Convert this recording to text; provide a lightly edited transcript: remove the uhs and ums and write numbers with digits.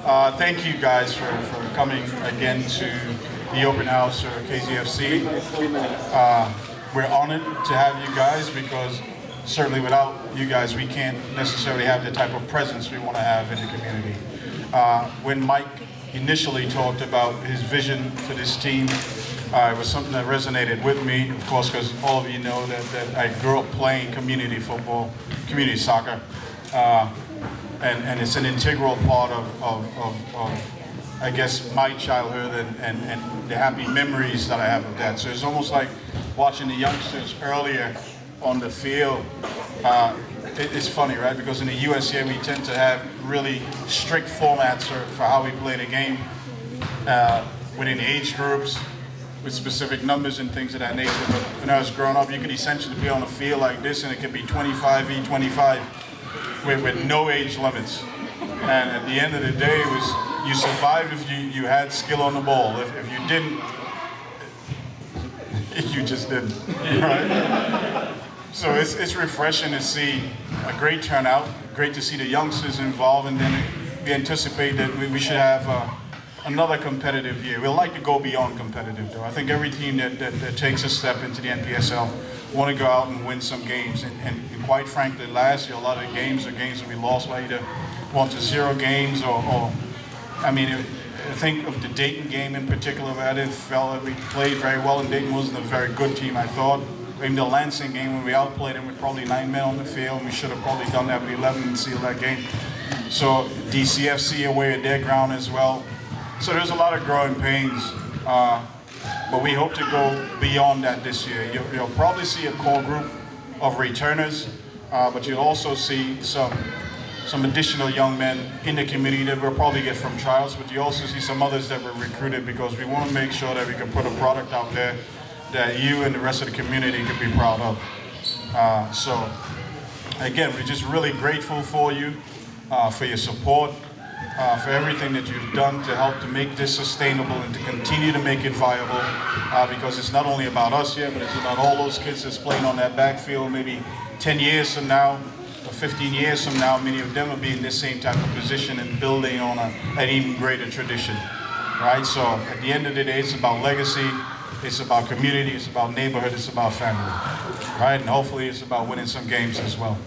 Thank you guys for coming again to the open house for KZFC. We're honored to have you guys because certainly without you guys we can't necessarily have the type of presence we want to have in the community. When Mike initially talked about his vision for this team, it was something that resonated with me, of course, because all of you know that I grew up playing community football, community soccer. And it's an integral part of I guess, my childhood and the happy memories that I have of that. So it's almost like watching the youngsters earlier on the field. It's funny, right? Because in the US here, we tend to have really strict formats for how we play the game within age groups, with specific numbers and things of that nature. But when I was growing up, you could essentially be on a field like this, and it could be 25v25 with no age limits. And at the end of the day, it was you survived if you had skill on the ball. If you didn't, you just didn't, right? So it's refreshing to see a great turnout, great to see the youngsters involved, and then we anticipate that we should have another competitive year. We'd like to go beyond competitive, though. I think every team that takes a step into the NPSL want to go out and win some games. And quite frankly, last year, a lot of the games are games that we lost by either 1-0 games or I mean, I think of the Dayton game in particular, where I didn't feel that we played very well, and Dayton wasn't a very good team, I thought. In the Lansing game, when we outplayed them with probably 9 men on the field, we should have probably done that with 11 and sealed that game. So DCFC away at their ground as well. So there's a lot of growing pains, but we hope to go beyond that this year. You'll probably see a core group of returners, but you'll also see some additional young men in the community that we'll probably get from trials, but you also see some others that were recruited because we want to make sure that we can put a product out there that you and the rest of the community can be proud of. So again, we're just really grateful for you, for your support, for everything that you've done to help to make this sustainable and to continue to make it viable, because it's not only about us here, but it's about all those kids that's playing on that backfield. Maybe 10 years from now, or 15 years from now, many of them will be in this same type of position and building on an even greater tradition, right? So at the end of the day, it's about legacy, it's about community, it's about neighborhood, it's about family, right? And hopefully it's about winning some games as well.